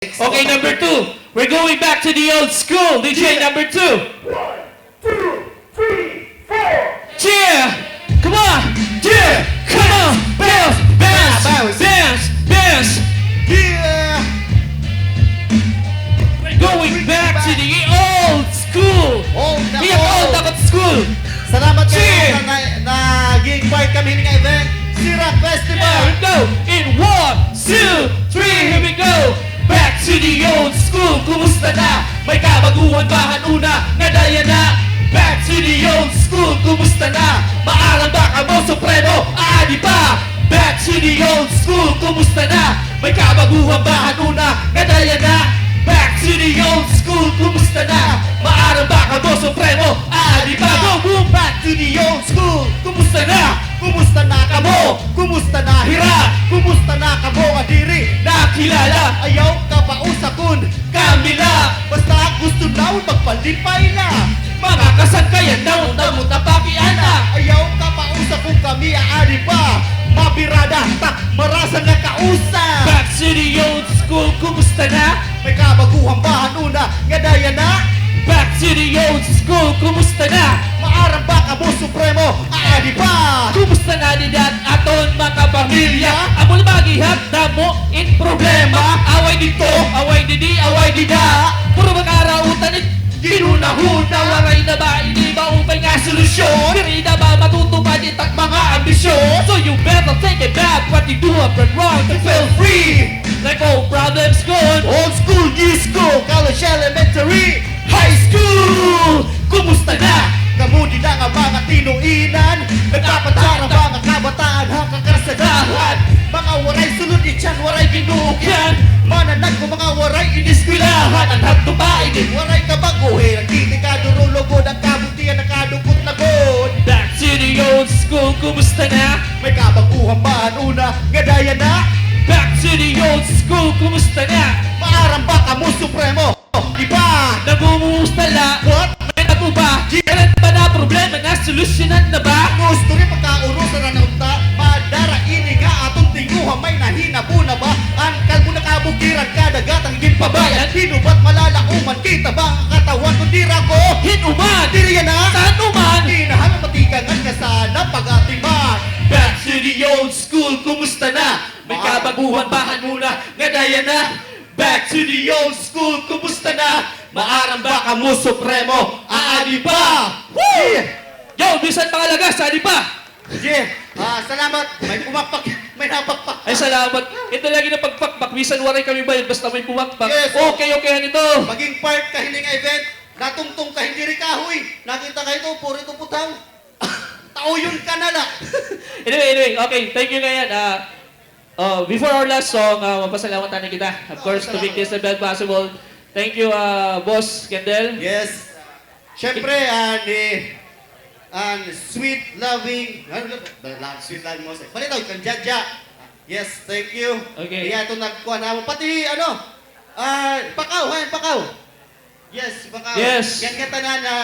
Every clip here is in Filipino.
Okay, number 2. We're going back to the old school. DJ number 2. 1, 2, 3, 4. Yeah! Come on! Yeah! Come on! Bounce! Bounce! Bounce. Bounce! Bounce! Yeah! We're going back to the old school. Old na We have old old. dapat school. Salamat Cheer! kayo na naging part kami ng event. Sirap There Festival. we go. In 1, 2, 3. Here we go. Back to the old school. Kumusta na? May kabaguhan ba hanuna? Nadaya na. Back to the old school. Kumusta na? Maalam ba ka mo, Supremo? Aadi pa. Back to the old school. Kumusta na? May kabaguhan ba hanuna? Nadaya na. Back to the old school. Kumusta na? Maalam ba ka mo, Supremo? Aadi pa. Go, boom. Back to the old school. Kumusta na? Kumusta na kamo? Kumusta na hira? Kumusta na kamo adiri? Nakilala. Ayaw ka pa usakon. Kamila. Basta gusto daw magpalipay na. Mga kasangkayan daw, damot na pakiana. Ayaw ka pa usakon kami aadi pa. Mabirada, tak marasa nga kausa. Back to the old school, kumusta na? May kabaguhan ba hanuna? Nga daya na? Back to the old school, kumusta na? Maarang ba ka mo supremo? Aadi pa. Kumusta na ni dat aton mga pamilya? Amol magihap damo in problema. Away dito, away didi, away dida. Puro magkarautan it ginunahuna. Waray na ba, hindi ba upay nga solusyon? Diri na ba matutupad itak mga ambisyon? So you better take it back what you do up and wrong to feel free. Like all problems gone. Old school, new school, college elementary, High school! Kumusta na? Kamudi na nga mga tinuinan. Nagpapatsara mga kabataan hanggang kasadahan. Mga waray sulod ityan, waray ginuhyan. Mananag ko mga waray iniskwilahan. Ang hagto pa ini waray kabaguhin. Ang titikado lugod, ang kabutihan, ang kadukot na god. Back to the old school, kumusta na? May kabaguhan ba una, gadaya na? Back to the old school, kumusta na? Maarang ba ka mo supremo? Iba! Nagumustala, What? may nato ba? Kailan ba na problema na solusyonan na ba? Gusto rin pagkaurusan na naunta, madara ini nga atong tinguha may nahina po na ba? Angkal mo nakabukiran kadagatang ginpabayan. Hinubat malalauman kita ba ang katawan kung dira ko? Hinuman! Diri yan na? Saan uman? Hinahan matigangan ka sana pag-atiman. Back to the old school, kumusta na? May kabaguhan ba muna? Ngadaya na? Back to the old school, kumusta na? Maarang ba ka mo, Supremo? Aadi pa! Woo! Yo, bisan pangalagas, aadi pa! Yeah, salamat. May pumakpak, may napakpak. Ay, salamat. Ito lagi na pagpakpak. Bisan waray kami ba yun? Basta may pumakpak. Yes. Okay, okay, ito. Maging part ka hiling event, natungtong ka hindi rin kahoy. Nakita ka ito, puro ito putang. Tauyon ka na na. Anyway, okay. Thank you ngayon. Before our last song, mapasalamatan na kita. Of course, to make this event possible. Thank you, Boss Kendall. Yes. Siyempre, sweet, loving, sweet loving mo. Balitaw, kang Jaja. Yes, thank you. Okay. Kaya ito nagkuha na mo. Pati, pakaw, pakaw. Yes, pakaw. Yes. Yan kita na na...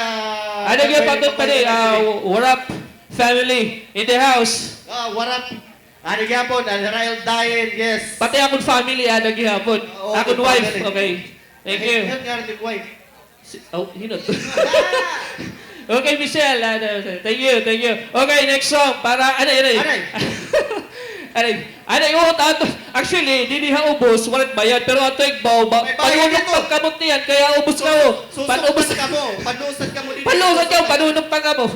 Ano nga patut pa rin? What up, family in the house? What up? Ano gyapon, Rael Dayen, yes. Pati akong family, naghihapon. Oo, Akong akong wife. family. Okay. Thank you. Yan nga rin yung wife. Oh, hinot. Okay, Michelle. Thank you. Okay, next song. Para, Anay. Actually, hindi niya ubos, walit bayad. Pero ato igbaw, May bayad panunok ito. pagkamot niyan, kaya ubos ka mo. Panubos Susukpan ka mo. Panusad ka mo din. Panunok ka, panunok pa ka mo.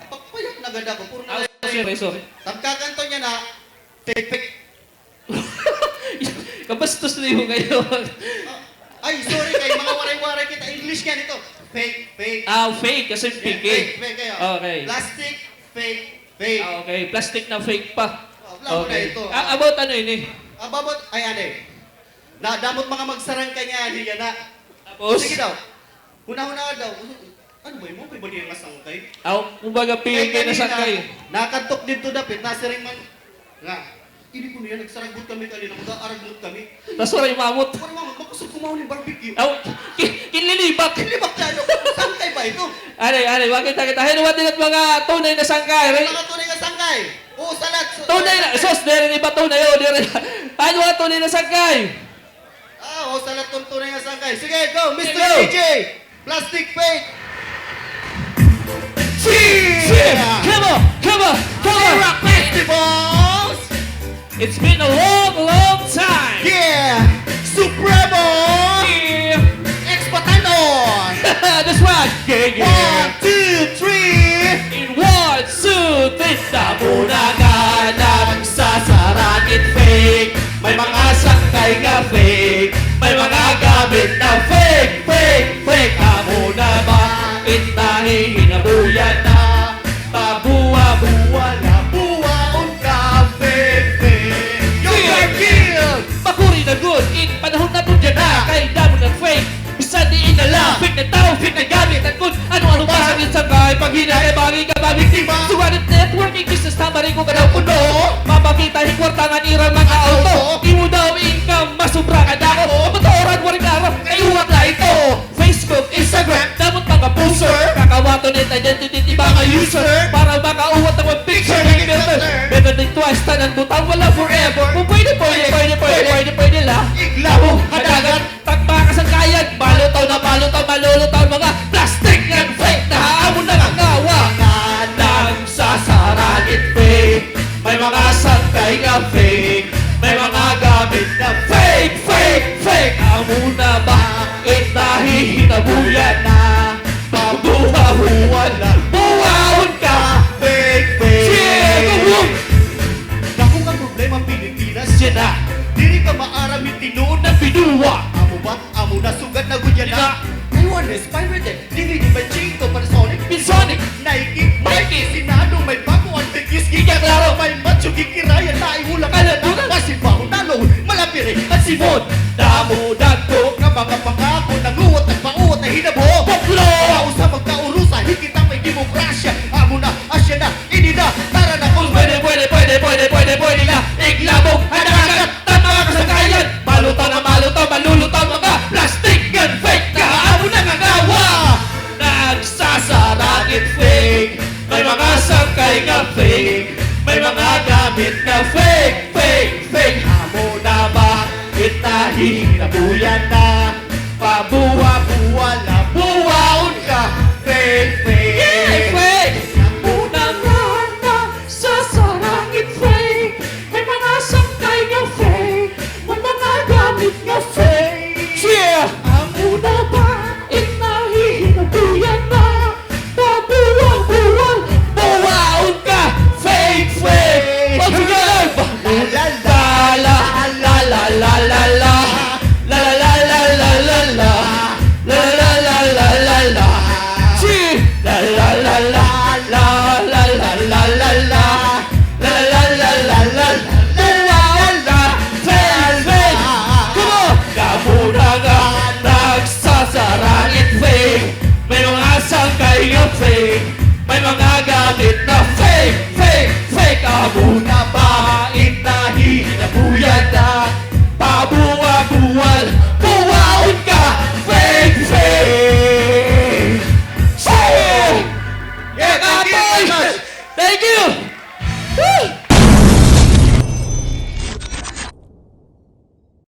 Pagpayak na ganda ko. Puro na. Sorry. Tagkakanto niya na, fake. Kabastos na yung ngayon. Ay, sorry kayo. Mga waray-waray kita. English yan ito. Fake. Fake, kasi fake. Fake kayo. Okay. Plastic, fake. Okay, plastic na fake pa. Labo na Okay. ito. About ano yun eh? Ababot, damot mga magsarang kanya, hindi na. Tapos, Sige daw. Huna-huna daw. Ano ba yun mo? May bali yung masangkay? kumbaga pili kayo na sakay. Nakantok din to dapit. Nasiring man. Nga. Hindi ko niya. Nagsaragot kami kanina. Mag-aaragot kami. Tapos waray mamot. Parang mama, makusog kumaw ng barbecue. Kinlilibak. Kilibak na ano? Sangkay ba ito? Bakit kita? Hinuwa din at mga tunay na sangkay. Mga tunay nga sangkay. O, salat. Tunay na, sos, dere ni ba tunay o, dere na. Ano nga tunay na sakay? Salat tong tunay nga sangkay. Sige, go, Mr. Go. DJ. Plastic fake. Cheer! Come on, come on, come on! Rock Festivals. It's been a long, long time! Yeah. Supremo. Yeah! Expatanon. That's right! Yeah, One, yeah! two, three. In 1, 2, 3, tamo na nga nagsasarangit fake. May mga sakay nga fake. May mga gamit na fake, fake, fake. Amo na ba? Hinabuyan na. Pabuwa-buwa na. Buwaon ka, fake, fake. You're killed. Bakuri na good. In panahon na dyan na. Kahit damo ng fake. Bisa diin na lang. Fake na tao, fake na gamit. At kung ano-ano pa sa sakay. Pag hinay, bagay ka, bagay tima. Suwanit networking business na marin ko ka daw puno. Mapakita hikwarta nga nirang mga auto. Imo daw income, masubra ka na ako. Matoran mo rin araw, kayuwag na ito. Facebook, Instagram, damot mga poster. Kakawato net identity mga user. Para makauwat ng mga picture ng filter. Better than twice, tanang butang wala forever. Kung pwede lang. Iglabo, hadagan. Tagpakasangkayan, malutaw na malulutaw mga plastic and fake. Nahaamon na nangawa. Nagsasarangit fake. May mga sangkay nga fake. May mga gamit na fake, fake, fake. Amo na ba? Nahihinabuyan na. Mabuha-buha na. Buwaon ka. Fake, fake. Yeah, Dako nga problema Pilipinas. Yan na. Dili ka maaramit tinuod na. Na binuwa. Amo ba? Amo na sugat na gudyan na. Taiwan is pirated. Dili di ba Chinko Panasonic? Pinsonic. Nike, Mikey, Sinado, may bago ang tigis. Giga klaro. May macho, gikirayan na iulang ka Alam mo na. na. Masibaw, talong, malapiri. At Simon. Damo dagko. Nga mga pangako, nanguwat, nagpauwat, na hinabo. Poklo. Kausa, magkaurusa, higit ang may demokrasya. Amo na, asya na, ini na, tara na. Kung pwede na. Iglabog, hanagan, tama ka sa kayan. Malutaw na malulutaw mga plastic and fake. Kaamo na ngagawa. Nagsasarangit fake. May mga sangkay nga fake. May mga gamit na fake, fake, fake. Amo na ba? Hinabuyan na. Pabuwa-buwa na. Buwaon ka. Fake, fake. Yeah, fake. Una nga na sasarangit fake. May mga sangkay nga fake. May mga gamit nga fake. Yeah! Amo na ba? Hinabuyan na. Pabuwa-buwa. Buwaon ka. Fake, fake. Pagsigalan ba? La la la la la la la. La la la la la la la. La la la la la la. Gee. La la la la la la la la la la. La la la la la la. Buwaon ka. Fake, fake. Come on. Kamuna nga nagsasarangit fake. May mga sangkay nga fake. May mga